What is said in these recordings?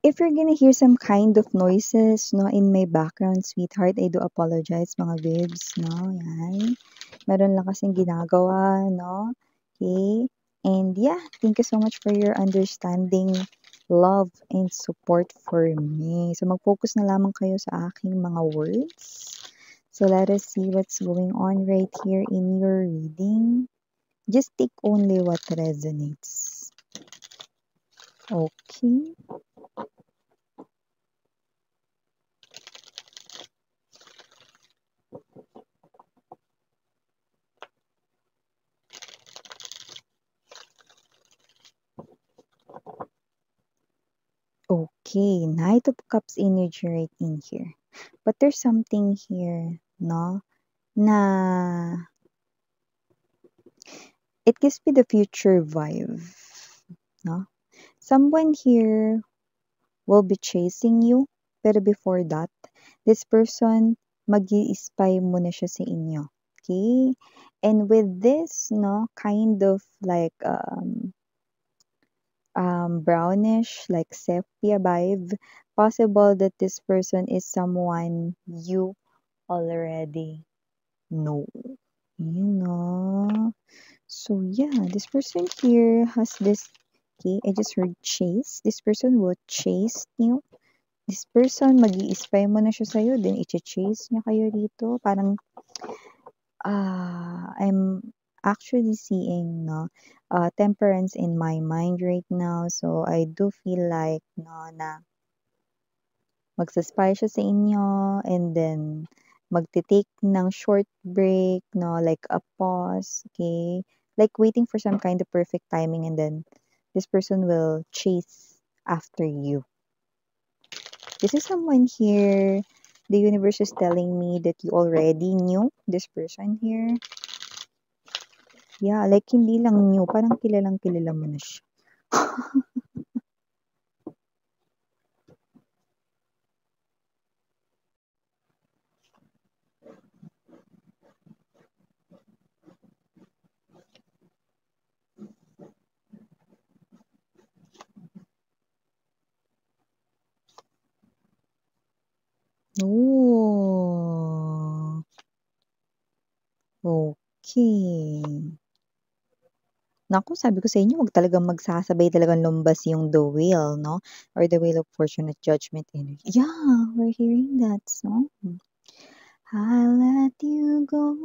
If you're gonna hear some kind of noises, no, in my background, sweetheart, I do apologize, mga babes, no, yan. Meron lang kasing ginagawa, no, okay? And yeah, thank you so much for your understanding, love, and support for me. So, mag-focus na lamang kayo sa aking mga words. So, let us see what's going on right here in your reading. Just take only what resonates. Okay? Okay, Knight of Cups energy right in here. But there's something here, no? Na it gives me the future vibe, no? Someone here will be chasing you, pero before that, this person mag-i-spy muna siya sa inyo. Okay? And with this, no, kind of like brownish, like sepia vibe, possible that this person is someone you already know. You know. So yeah, this person here has this. Okay, I just heard chase. This person will chase you. This person, mag-i-spy mo na siya sa'yo, then i-chase niya kayo dito. Parang, I'm actually seeing, no, temperance in my mind right now. So, I do feel like, no, na magsaspy siya sa inyo and then magte-take ng short break, no, like a pause, okay? Like waiting for some kind of perfect timing and then this person will chase after you. This is someone here. The universe is telling me that you already knew this person here. Yeah, like hindi lang new, parang kilalang kilala mo na siya. Oh, okay. Naku, sabi ko sa inyo, wag talagang magsasabay talagang lumbas yung the wheel, no? Or the wheel of fortune at judgment energy. Yeah, we're hearing that song. I let you go,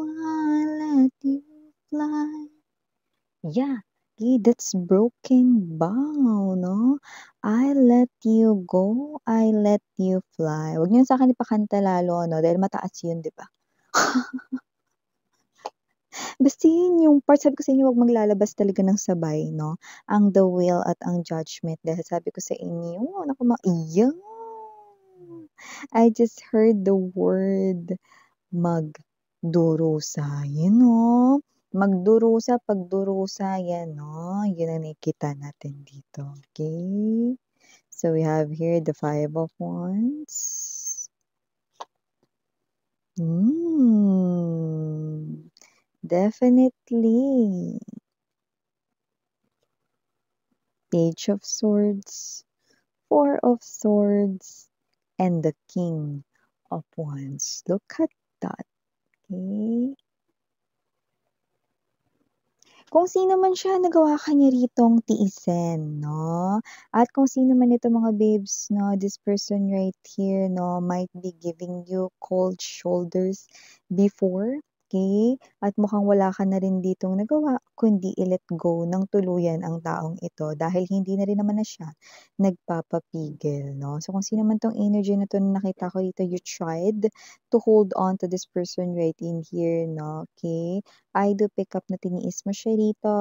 I let you fly. Yeah, that's broken bow, no? I let you go, I let you fly. Huwag niyo sa akin ipakanta lalo, no? Dahil mataas yun, di ba? Basta yun yung part, sabi ko sa inyo, huwag maglalabas talaga ng sabay, no? Ang the will at ang judgment. Dahil sabi ko sa inyo, naku, yeah. I just heard the word magdurusa, you know? Magdurusa, pagdurusa, yan, no? Yun ang nakikita natin dito, okay? So, we have here the Five of Wands. Definitely. Page of Swords, Four of Swords, and the King of Wands. Look at that, okay? Kung sino man siya, nagawa ka niya ritong tiisin, no? At kung sino man ito mga babes, no, this person right here, no, might be giving you cold shoulders before, okay? At mukhang wala ka na rin ditong nagawa, kundi i-let go ng tuluyan ang taong ito dahil hindi na rin naman na siya nagpapapigil, no? So kung sino man tong energy na to na nakita ko dito, you tried to hold on to this person right in here, no? Okay? I do pick up na tiniis mo siya rito.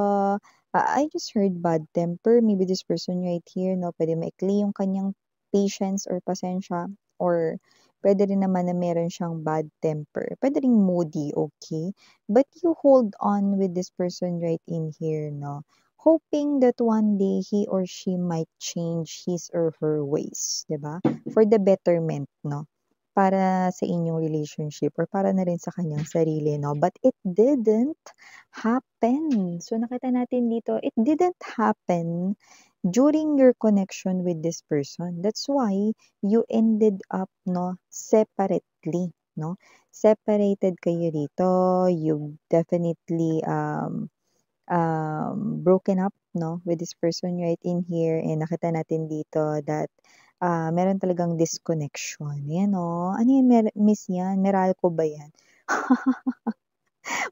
I just heard bad temper. Maybe this person right here, no, pwede maikli yung kanyang patience or pasensya. Or pwede rin naman na meron siyang bad temper. Pwede rin moody, okay? But you hold on with this person right in here, no? Hoping that one day he or she might change his or her ways, 'di ba? For the betterment, no? Para sa inyong relationship or para na rin sa kanyang sarili, no? But it didn't happen. So, nakita natin dito, it didn't happen during your connection with this person. That's why you ended up, no, separately, no? Separated kayo dito. You definitely broken up, no, with this person right in here, and nakita natin dito that meron talagang disconnection. Yan, no? Ano yan, miss yan? Meralco ba yan?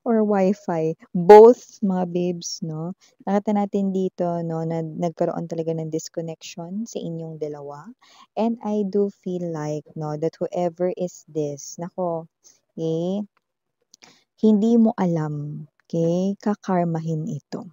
Or Wi-Fi? Both, mga babes, no? Nakita natin dito, no, na nagkaroon talaga ng disconnection sa inyong dalawa. And I do feel like, no, that whoever is this, nako, eh, hindi mo alam, okay, kakarmahin ito.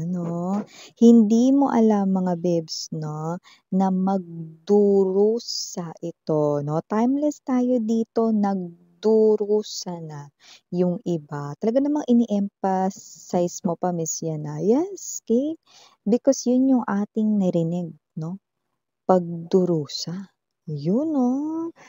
Ano, hindi mo alam mga babes 'no, na magdurusa ito 'no. Timeless tayo dito, nagdurusa na yung iba. Talaga namang ini-emphasize mo pa, Miss Yana. Yes, okay, because yun yung ating narinig 'no. Pagdurusa, yun 'no.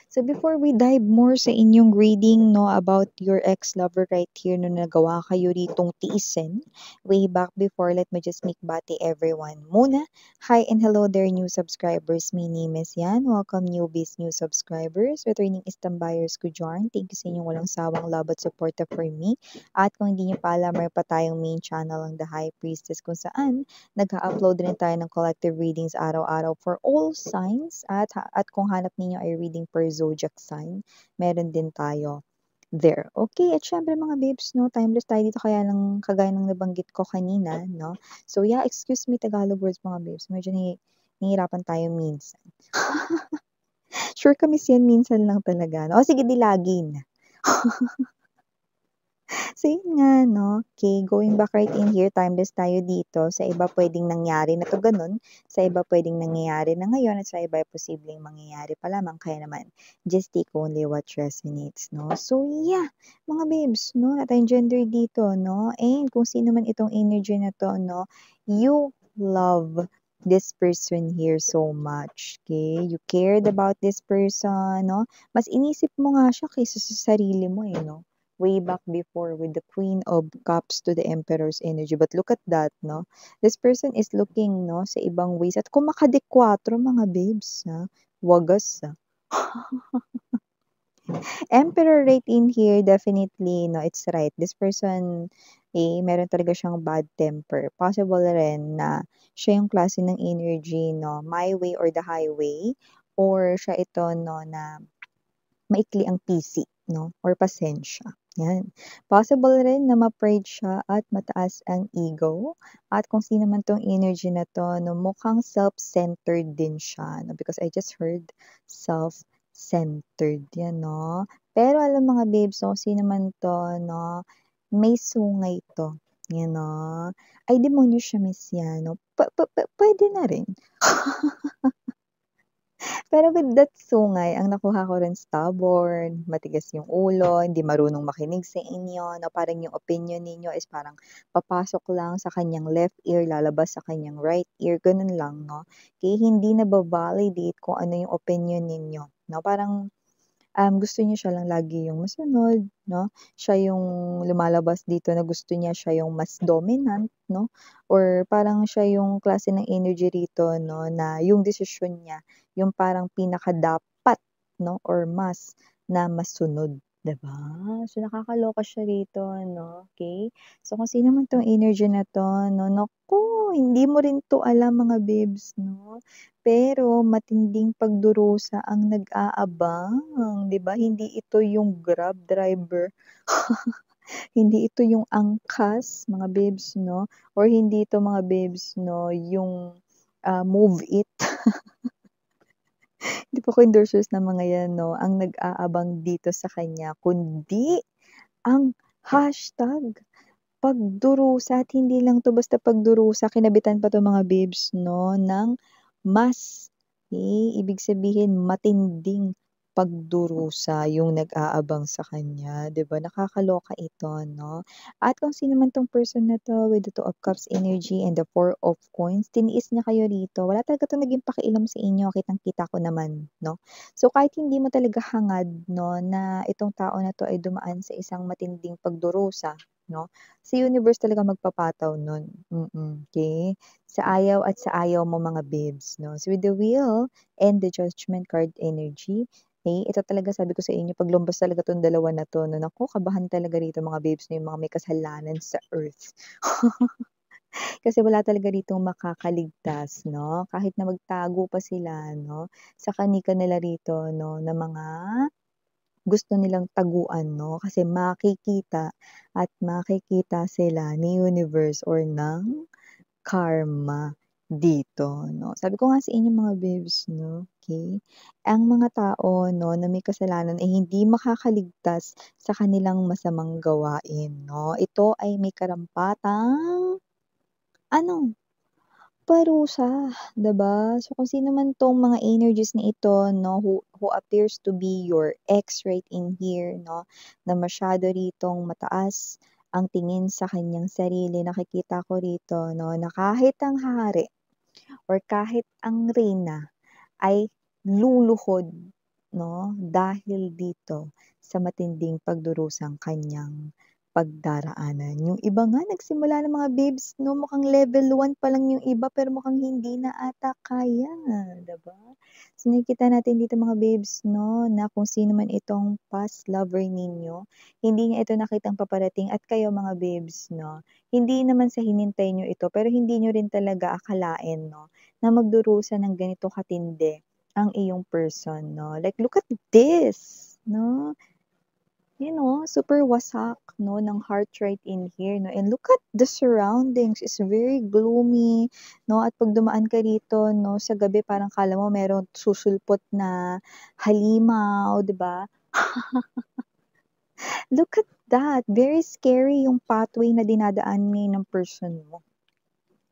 So before we dive more sa inyong reading 'no, about your ex-lover right here no nagawa kayo ritong tiisin way back before, let me just make bati everyone muna. Hi and hello there new subscribers, my name is Yan. Welcome newbies, new subscribers, returning istambayers ko diyan. Thank you sa inyong walang sawang love at suporta for me. At kung hindi niyo pa alam, meron pa tayong main channel ang The High Priestess kung saan nag-a-upload rin tayo ng collective readings araw-araw for all signs at kung hanap ninyo ay reading per zodiac sign, meron din tayo there. Okay, at syempre mga babes, no, timeless tayo dito kaya lang kagaya ng nabanggit ko kanina, no. So yeah, excuse me Tagalog words mga babes. Medyo nahihirapan tayo minsan. Sure kami yan minsan lang talaga. No? O sige, di lagi na. So yun nga 'no, okay, going back right in here, timeless tayo dito. Sa iba puwedeng nangyari na 'to gano'n, sa iba puwedeng nangyayari na ngayon at sa iba ay posibleng mangyayari pa lamang. Kaya naman, just take only what resonates 'no. So yeah, mga babes 'no, at tayong gender dito 'no, and kung sino man itong energy na 'to 'no, you love this person here so much, okay. You cared about this person 'no, mas inisip mo nga siya kaysa sa sarili mo, eh, 'no. Way back before with the Queen of Cups to the Emperor's energy. But look at that, no? This person is looking, no, sa ibang ways. At kung makade-4, mga babes, ha? Wagas, ha? Emperor right in here, definitely, no, it's right. This person, eh, meron talaga siyang bad temper. Possible rin na siya yung klase ng energy, no, my way or the highway. Or siya ito, no, na maikli ang PC 'no, or pasensya, 'yan. Possible rin na ma-pride siya at mataas ang ego at kung sino man 'tong energy na 'to 'no, mukhang self-centered din siya 'no, because I just heard self-centered 'yan 'no. Pero alam mga babes 'no, kung sino man 'to 'no, may sungay 'to, 'yan 'no. Ay demonyo siya miss 'yan 'no, puwede na rin. Pero with that sungay, ang nakuha ko rin stubborn, matigas yung ulo, hindi marunong makinig sa inyo, na parang yung opinion ninyo is parang papasok lang sa kanyang left ear, lalabas sa kanyang right ear, ganun lang, no? Kaya hindi na-validate kung ano yung opinion ninyo, no? Parang gusto niya siya lang lagi yung masunod, 'no? Siya yung lumalabas dito na gusto niya siya yung mas dominant, 'no? Or parang siya yung klase ng energy rito, no, na yung desisyon niya yung parang pinakadapat, no, or mas na masunod, 'di ba? So, nakakaloka siya rito, 'no, okay. So, kung sino man 'tong energy na 'to, 'no, naku, hindi mo rin 'to alam mga babes, 'no? Pero matinding pagdurusa ang nag-aabang, 'di ba? Hindi ito yung Grab driver, hindi ito yung angkas, mga babes, 'no? Or hindi ito mga babes, 'no, yung, Move It. Hindi po ako endorsers ng mga 'yan, 'no, ang nag-aabang dito sa kanya kundi ang hashtag pagdurusa at hindi lang 'to basta pagdurusa, kinabitan pa 'to mga babes 'no, ng mas, ibig sabihin matinding pagdurusa yung nag-aabang sa kanya, 'di ba? Nakakaloka ito 'no? At kung sino man 'tong person na 'to with the Two of Cups energy and the Four of Coins, tiniis niya kayo rito. Wala talaga 'tong naging pakialam sa inyo, kitang-kita ko naman 'no? So, kahit hindi mo talaga hangad 'no, na itong tao na 'to ay dumaan sa isang matinding pagdurusa, 'no? Si universe talaga magpapataw nun, okey? Sa ayaw at sa ayaw mo mga babes 'no. So with the wheel and the judgment card energy, ito talaga sabi ko sa inyo 'pag lumabas talaga 'tong dalawa na 'to 'no, naku kabahan talaga rito mga babes na yung mga may kasalanan sa earth. Kasi wala talaga ditong makakaligtas 'no, kahit na magtago pa sila 'no, sa kanika nila rito 'no, na mga gusto nilang taguan 'no, kasi makikita at makikita sila ni universe or ng karma dito 'no. Sabi ko nga sa inyo mga babes 'no, okey, ang mga tao 'no, na may kasalanan ay hindi makakaligtas sa kanilang masamang gawain 'no. Ito ay may karampatang ano, parusa, 'di ba? So, kung sino man 'tong mga energies na ito 'no, who appears to be your ex right in here 'no, na masyado ritong mataas ang tingin sa kanyang sarili. Nakikita ko rito 'no, na kahit ang hari or kahit ang reyna ay luluhod 'no, dahil dito sa matinding pagdurusang kanyang pagdaraanan. Yung iba nga nagsimula na mga babes 'no, mukhang level 1 pa lang yung iba pero mukhang hindi na ata kaya, 'di ba? So, nakikita natin dito mga babes 'no, na kung sino man itong past lover ninyo, hindi niya ito nakitang paparating at kayo mga babes 'no, hindi naman sa hinintay niyo ito pero hindi niyo rin talaga akalain 'no, na magdurusa ng ganito katindi ang iyong person 'no. Like, look at this 'no, super wasak 'no, ng heart right in here 'no, and look at the surroundings, it's very gloomy 'no, at 'pag dumaan ka rito 'no, sa gabi parang akala mo merong susulpot na halimaw, 'di ba? Look at that, very scary yung pathway na dinadaan ngayon ng person mo.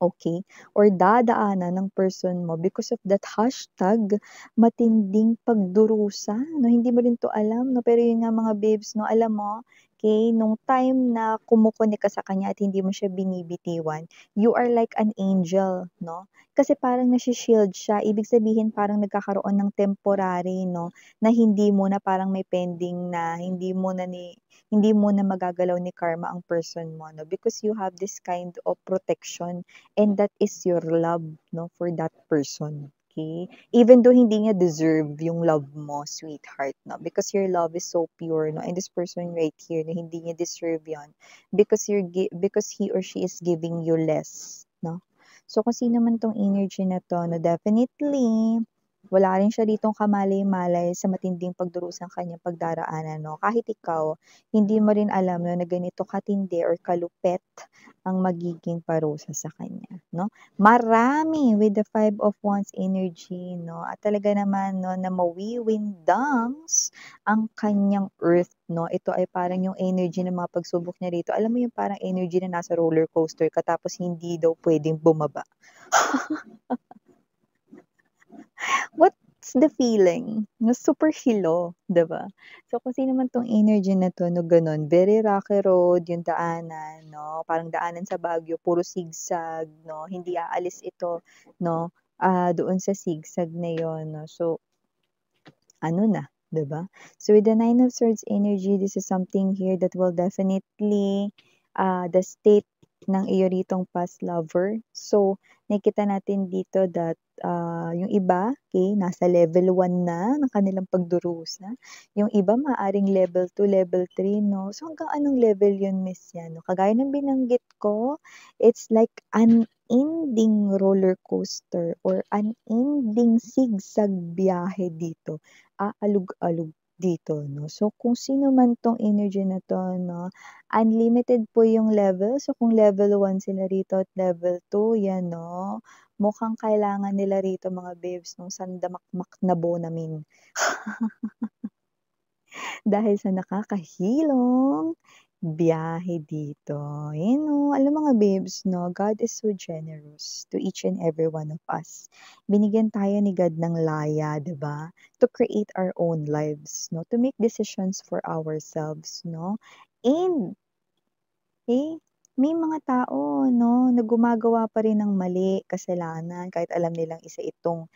Okay, or dadaanan ng person mo because of that hashtag matinding pagdurusa 'no, hindi mo rin 'to alam 'no, pero yun nga mga babes 'no, alam mo, okey, nung time na kumukonek ka sa kanya at hindi mo siya binibitiwan, you are like an angel 'no, kasi parang nashi-shield siya, ibig sabihin parang nagkakaroon ng temporary 'no, na hindi mo na parang may pending na hindi mo na magagalaw ni karma ang person mo 'no, because you have this kind of protection. And that is your love 'no, for that person, okay? Even though hindi niya deserve yung love mo, sweetheart 'no, because your love is so pure 'no, and this person right here na hindi niya deserve yon because he or she is giving you less 'no. So, kung sino man 'tong energy na 'to 'no, definitely wala rin siya ditong kamalay-malay sa matinding pagdurusang kanyang pagdaraanan 'no. Kahit ikaw, hindi mo rin alam 'no, na ganito katindi or kalupit ang magiging parusa sa kanya 'no. Marami with the Five of Wands energy 'no, at talaga naman 'no, na mawiwindang ang kanyang earth 'no. Ito ay parang yung energy ng mga pagsubok niya rito, alam mo yung parang energy na nasa roller coaster ka tapos hindi daw puwedeng bumaba. What's the feeling? Na super hilo, 'di ba? So, kung sino man 'tong energy na 'to 'no, gano'n, very rocky road yung daanan 'no, parang daanan sa Baguio puro sigsag 'no, hindi aalis ito 'no, doon sa sigsag na yun 'no. So, ano na, 'di ba? So, with the Nine of Swords energy, this is something here that will definitely, the state ng iyo ritong past lover. So, nakikita natin dito that, yung iba, okay, nasa level 1 na ng kanilang pagdurusa. Yung iba maaaring level 2, level 3 'no. So, hanggang anong level yun Miss yan 'no? Kagaya ng binanggit ko, it's like an ending roller coaster or an ending zigzag biyahe dito. Aalog-alog dito 'no. So, kung sino man 'tong energy na 'to 'no, unlimited po yung level. So, kung level 1 sila rito at level 2, 'yan 'no, mukhang kailangan nila rito mga babes nung sandamakmak na Bonaming. Dahil sa nakakahilong biyahe dito. Ayan 'no, alam mga babes 'no, God is so generous to each and every one of us. Binigyan tayo ni God ng laya, 'di ba, to create our own lives 'no, to make decisions for ourselves 'no. And, may mga tao 'no, na gumagawa pa rin ng mali, kasalanan kahit alam nilang isa itong,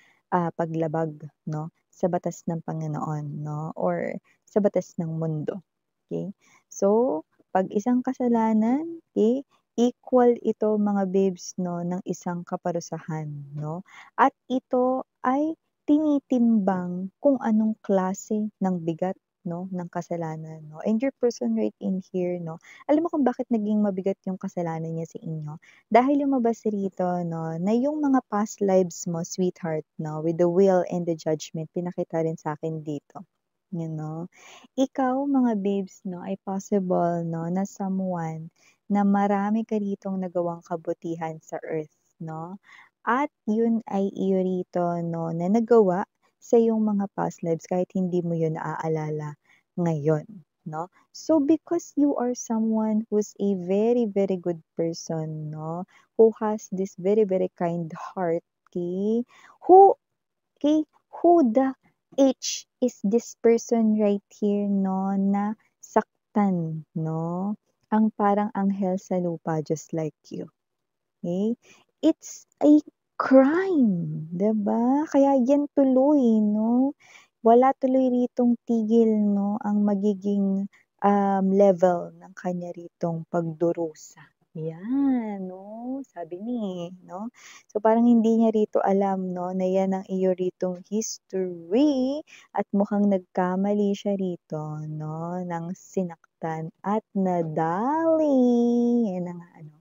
paglabag 'no, sa batas ng Panginoon 'no, or sa batas ng mundo, okey? So, 'pag isang kasalanan, okey, equal ito mga babes 'no, ng isang kaparusahan 'no, at ito ay tinitimbang kung anong klase ng bigat 'no, ng kasalanan 'no. And your person right in here 'no, alam mo kung bakit naging mabigat yung kasalanan niya sa inyo? Dahil lumabas rito 'no, na yung mga past lives mo, sweetheart 'no, with the will and the judgment pinakita rin sa'kin dito, you know. Ikaw mga babes 'no, ay possible 'no, na someone na marami ka ritong nagawang kabutihan sa earth 'no, at yun ay iyo rito 'no, na nagawa sa iyong mga past lives kahit hindi mo yun naaalala ngayon 'no. So, because you are someone who's a very, very good person 'no, who has this very, very kind heart, okey, who okey, who the H is this person right here 'no, na saktan 'no, ang parang anghel sa lupa just like you, okey? It's a crime, 'di ba? Kaya yan tuloy 'no, wala tuloy ritong tigil 'no, ang magiging, level ng kanya ritong pagdurusa. Yan 'no, sabi ni 'no. So, parang hindi niya rito alam 'no, na yan ang iyo ritong history at mukhang nagkamali siya rito 'no, ng sinaktan at nadali. Yan na nga ano.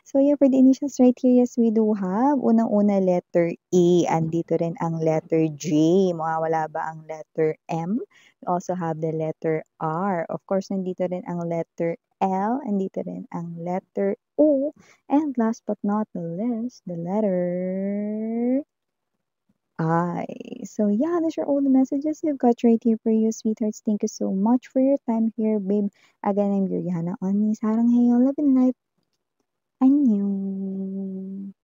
So, yeah, for the initials right here, yes, we do have. Unang-una, letter A. Andito rin ang letter J. Mawawala ba ang letter M? We also have the letter R. Of course, nandito rin ang letter L. Andito rin ang letter O. And last but not the least, the letter I. So, yeah, those are all the messages we've got right here for you, sweethearts. Thank you so much for your time here, babe. Again, I'm Juliana on Sarang Hayo. Love and light.